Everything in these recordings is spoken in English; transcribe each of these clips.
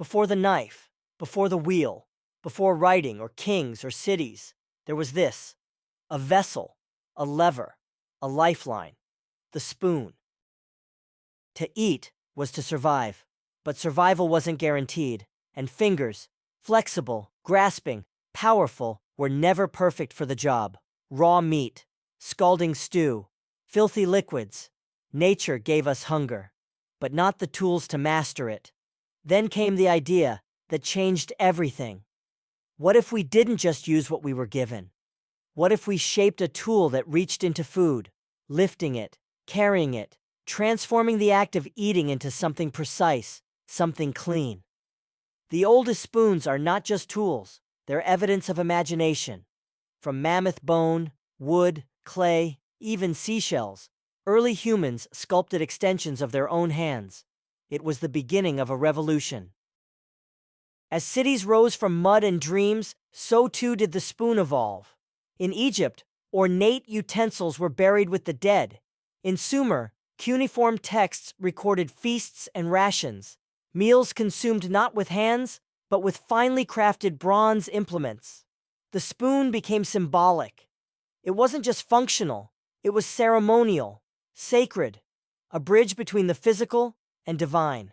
Before the knife, before the wheel, before writing or kings or cities, there was this: a vessel, a lever, a lifeline, the spoon. To eat was to survive, but survival wasn't guaranteed, and fingers, flexible, grasping, powerful, were never perfect for the job. Raw meat, scalding stew, filthy liquids. Nature gave us hunger, but not the tools to master it. Then came the idea that changed everything. What if we didn't just use what we were given? What if we shaped a tool that reached into food, lifting it, carrying it, transforming the act of eating into something precise, something clean? The oldest spoons are not just tools, they're evidence of imagination. From mammoth bone, wood, clay, even seashells, early humans sculpted extensions of their own hands. It was the beginning of a revolution. As cities rose from mud and dreams, so too did the spoon evolve. In Egypt, ornate utensils were buried with the dead. In Sumer, cuneiform texts recorded feasts and rations, meals consumed not with hands, but with finely crafted bronze implements. The spoon became symbolic. It wasn't just functional, it was ceremonial, sacred, a bridge between the physical and divine,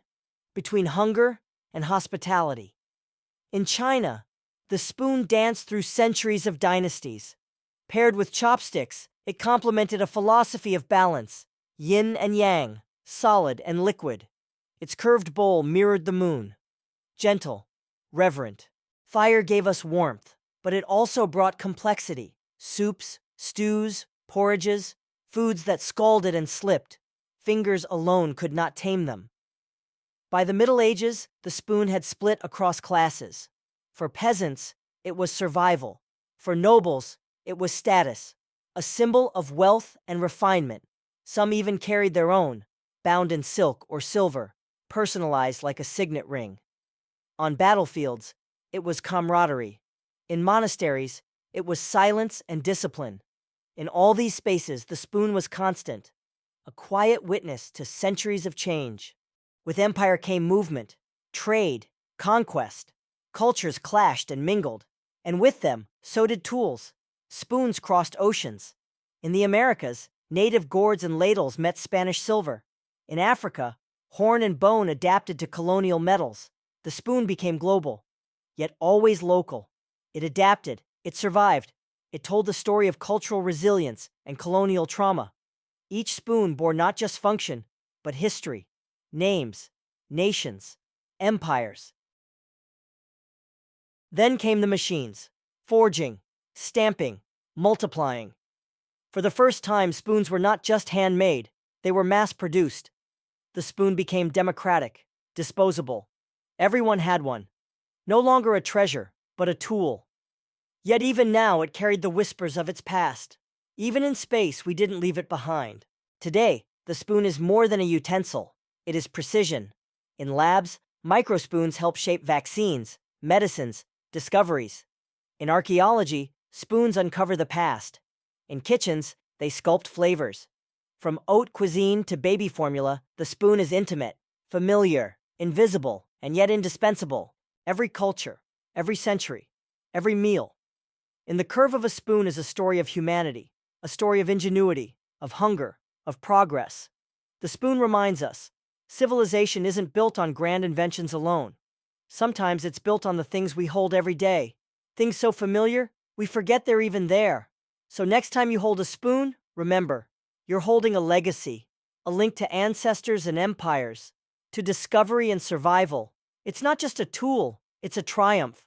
between hunger and hospitality. In China, the spoon danced through centuries of dynasties. Paired with chopsticks, it complemented a philosophy of balance, yin and yang, solid and liquid. Its curved bowl mirrored the moon. Gentle, reverent. Fire gave us warmth, but it also brought complexity. Soups, stews, porridges, foods that scalded and slipped. Fingers alone could not tame them. By the Middle Ages, the spoon had split across classes. For peasants, it was survival. For nobles, it was status, a symbol of wealth and refinement. Some even carried their own, bound in silk or silver, personalized like a signet ring. On battlefields, it was camaraderie. In monasteries, it was silence and discipline. In all these spaces, the spoon was constant, a quiet witness to centuries of change. With empire came movement, trade, conquest. Cultures clashed and mingled, and with them, so did tools. Spoons crossed oceans. In the Americas, native gourds and ladles met Spanish silver. In Africa, horn and bone adapted to colonial metals. The spoon became global, yet always local. It adapted, it survived. It told the story of cultural resilience and colonial trauma. Each spoon bore not just function, but history, names, nations, empires. Then came the machines, forging, stamping, multiplying. For the first time, spoons were not just handmade, they were mass-produced. The spoon became democratic, disposable. Everyone had one. No longer a treasure, but a tool. Yet even now, it carried the whispers of its past. Even in space, we didn't leave it behind. Today, the spoon is more than a utensil. It is precision. In labs, microspoons help shape vaccines, medicines, discoveries. In archaeology, spoons uncover the past. In kitchens, they sculpt flavors. From haute cuisine to baby formula, the spoon is intimate, familiar, invisible, and yet indispensable. Every culture, every century, every meal. In the curve of a spoon is a story of humanity, a story of ingenuity, of hunger, of progress. The spoon reminds us, civilization isn't built on grand inventions alone. Sometimes it's built on the things we hold every day. Things so familiar, we forget they're even there. So next time you hold a spoon, remember, you're holding a legacy, a link to ancestors and empires, to discovery and survival. It's not just a tool, it's a triumph.